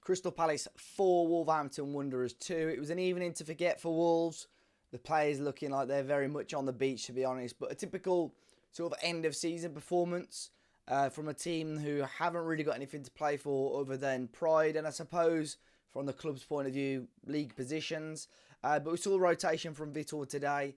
Crystal Palace 4, Wolverhampton Wanderers 2. It was an evening to forget for Wolves. The players looking like they're very much on the beach, to be honest. But a typical sort of end of season performance from a team who haven't really got anything to play for other than pride. And I suppose from the club's point of view, league positions. But we saw a rotation from Vitor today.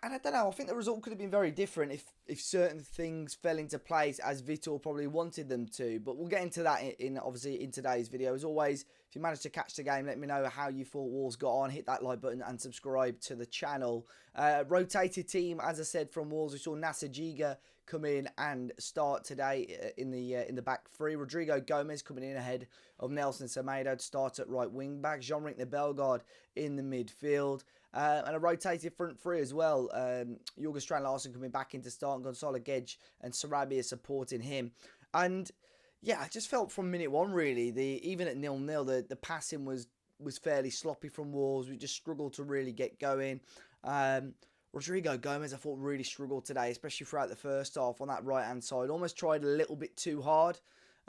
And I don't know, I think the result could have been very different if certain things fell into place as Vitor probably wanted them to. But we'll get into that obviously in today's video. As always, if you managed to catch the game, let me know how you thought Wolves got on. Hit that like button and subscribe to the channel. Rotated team, as I said, from Wolves. We saw Nasser Giga come in and start today in the back three. Rodrigo Gomez coming in ahead of Nelson Semedo to start at right wing back. Jean-Ric Bellegarde in the midfield. And a rotated front three as well. Jorgen Strand-Larsen coming back in to start, and Gonzalo Guedes and Sarabia supporting him. And yeah, I just felt from minute one really, even at 0-0, the passing was fairly sloppy from Wolves. We just struggled to really get going. Rodrigo Gomez, I thought, really struggled today, especially throughout the first half on that right-hand side. Almost tried a little bit too hard.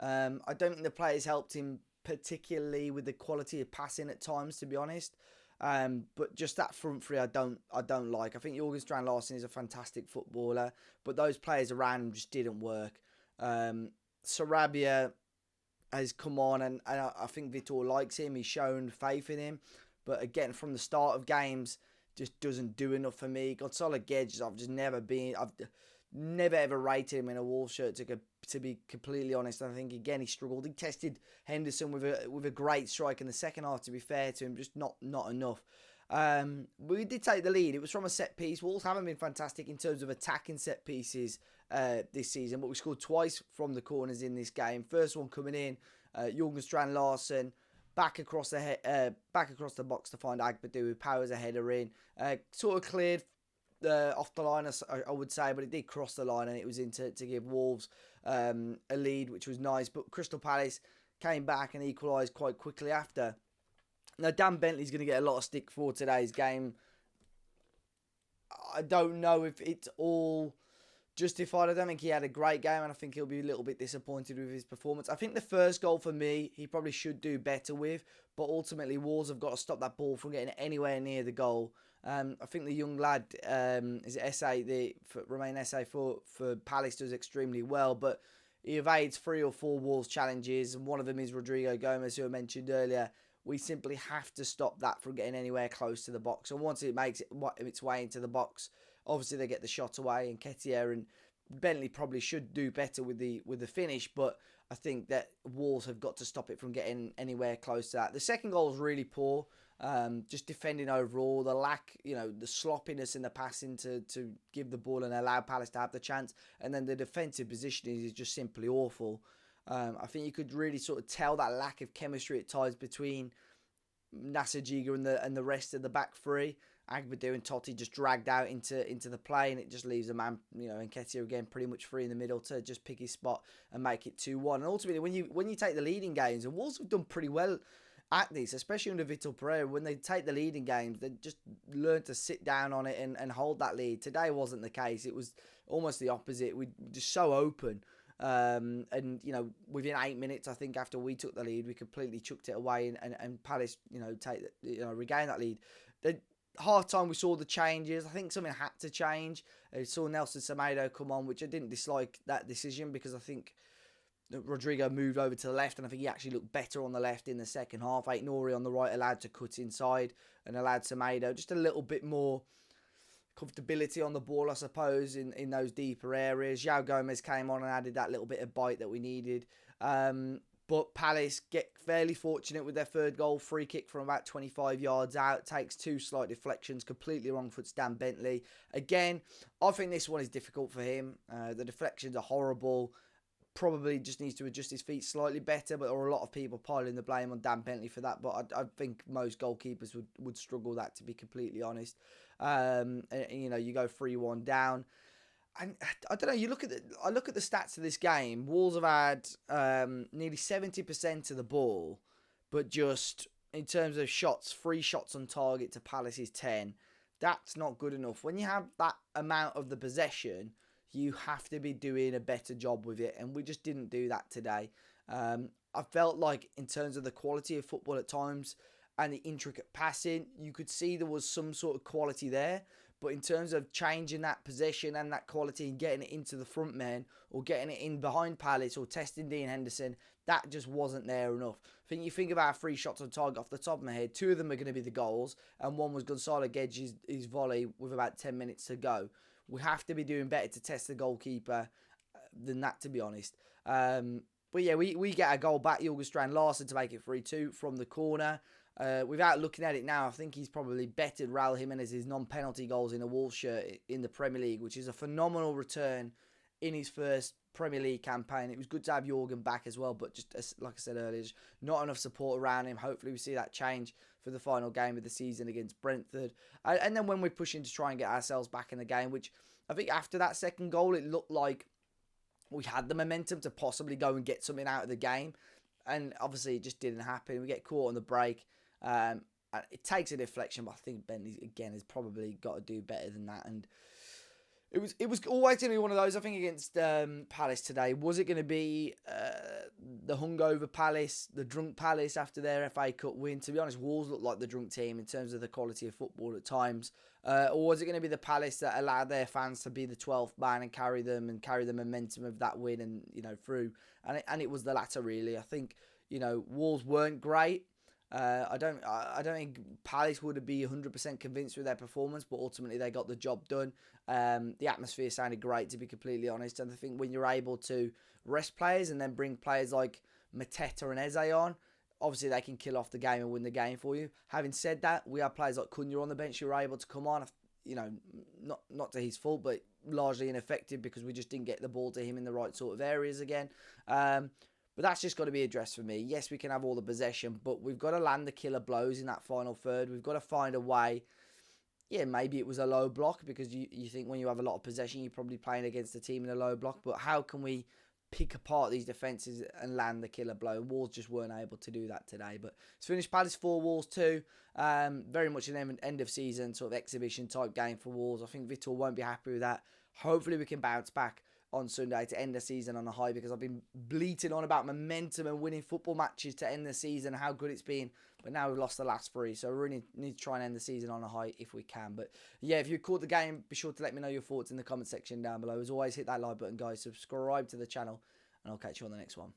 I don't think the players helped him particularly with the quality of passing at times, to be honest. But just that front three, I don't like. I think Jorgen Strand-Larsen is a fantastic footballer, but those players around him just didn't work. Sarabia has come on, and I think Vitor likes him. He's shown faith in him, but again, from the start of games, just doesn't do enough for me. Gonzalo Guedes, I've never ever rated him in a Wolves shirt, to be completely honest. I think again he struggled. He tested Henderson with a great strike in the second half, to be fair to him, just not enough. We did take the lead. It was from a set piece. Wolves haven't been fantastic in terms of attacking set pieces this season, but we scored twice from the corners in this game. First one coming in, Jorgen Strand-Larsen back across the box to find Agbadou, who powers a header in. Sort of cleared off the line, I would say, but it did cross the line, and it was in to give Wolves a lead, which was nice. But Crystal Palace came back and equalised quite quickly after. Now, Dan Bentley's going to get a lot of stick for today's game. I don't know if it's all justified. I don't think he had a great game, and I think he'll be a little bit disappointed with his performance. I think the first goal for me, he probably should do better with, but ultimately Wolves have got to stop that ball from getting anywhere near the goal. I think the young lad, is it SA, Romain SA for Palace, does extremely well, but he evades 3 or 4 Wolves challenges, and one of them is Rodrigo Gomez, who I mentioned earlier. We simply have to stop that from getting anywhere close to the box. And once it makes its way into the box, obviously they get the shot away, and Nketiah and Bentley probably should do better with the finish, but I think that Wolves have got to stop it from getting anywhere close to that. The second goal was really poor, just defending overall, the lack, the sloppiness in the passing to give the ball and allow Palace to have the chance, and then the defensive positioning is just simply awful. I think you could really sort of tell that lack of chemistry at times between Nasser Giga and the rest of the back three. Agbadou and Totti just dragged out into the play, and it just leaves a man, Nketiah again pretty much free in the middle to just pick his spot and make it 2-1. And ultimately, when you take the lead in games, and Wolves have done pretty well at this, especially under Vitor Pereira, when they take the lead in games, they just learn to sit down on it and hold that lead. Today wasn't the case. It was almost the opposite. We were just so open. And within 8 minutes, I think after we took the lead, we completely chucked it away, and Palace, regained that lead. The half time, we saw the changes. I think something had to change. I saw Nelson Semedo come on, which I didn't dislike that decision, because I think Rodrigo moved over to the left, and I think he actually looked better on the left in the second half. Aït-Nouri on the right allowed to cut inside and allowed Semedo just a little bit more comfortability on the ball, I suppose, in those deeper areas. João Gomez came on and added that little bit of bite that we needed. But Palace get fairly fortunate with their third goal. Free kick from about 25 yards out. Takes 2 slight deflections. Completely wrong foot Dan Bentley. Again, I think this one is difficult for him. The deflections are horrible. Probably just needs to adjust his feet slightly better, but there are a lot of people piling the blame on Dan Bentley for that. But I think most goalkeepers would struggle that, to be completely honest. You go 3-1 down, and I don't know. I look at the stats of this game. Wolves have had nearly 70% of the ball, but just in terms of shots, 3 shots on target to Palace's 10. That's not good enough. When you have that amount of the possession, you have to be doing a better job with it, and we just didn't do that today. I felt like in terms of the quality of football at times and the intricate passing, you could see there was some sort of quality there. But in terms of changing that possession and that quality and getting it into the front men or getting it in behind Palace or testing Dean Henderson, that just wasn't there enough. I think you think about 3 shots on target off the top of my head, 2 of them are going to be the goals, and one was Gonzalo Guedes' his volley with about 10 minutes to go. We have to be doing better to test the goalkeeper than that, to be honest. But yeah, we get a goal back, Jorgen Strand Larsen, to make it 3-2 from the corner. Without looking at it now, I think he's probably bettered Raul Jimenez's non-penalty goals in a Wolves shirt in the Premier League, which is a phenomenal return in his first Premier League campaign. It was good to have Jorgen back as well, but just like I said earlier, just not enough support around him. Hopefully we see that change for the final game of the season against Brentford. And then when we're pushing to try and get ourselves back in the game, which I think after that second goal, it looked like we had the momentum to possibly go and get something out of the game. And obviously it just didn't happen. We get caught on the break. It takes a deflection, but I think Ben, again, has probably got to do better than that. And it was always going to be one of those, I think, against Palace today. Was it going to be the hungover Palace, the drunk Palace after their FA Cup win? To be honest, Wolves looked like the drunk team in terms of the quality of football at times. Or was it going to be the Palace that allowed their fans to be the 12th man and carry the momentum of that win and, through? And it was the latter, really. I think, Wolves weren't great. I don't think Palace would be 100% convinced with their performance, but ultimately they got the job done. The atmosphere sounded great, to be completely honest, and I think when you're able to rest players and then bring players like Mateta and Eze on, obviously they can kill off the game and win the game for you. Having said that, we have players like Cunha on the bench who were able to come on, not to his fault, but largely ineffective because we just didn't get the ball to him in the right sort of areas again. But that's just got to be addressed for me. Yes, we can have all the possession, but we've got to land the killer blows in that final third. We've got to find a way. Yeah, maybe it was a low block because you think when you have a lot of possession, you're probably playing against a team in a low block. But how can we pick apart these defences and land the killer blow? Wolves just weren't able to do that today. But it's finished Palace 4, Wolves 2. Very much an end of season sort of exhibition type game for Wolves. I think Vitor won't be happy with that. Hopefully we can bounce back on Sunday to end the season on a high, because I've been bleating on about momentum and winning football matches to end the season, how good it's been, but now we've lost the last 3, so we really need to try and end the season on a high if we can. But yeah, if you caught the game, be sure to let me know your thoughts in the comment section down below. As always, hit that like button, guys, subscribe to the channel, and I'll catch you on the next one.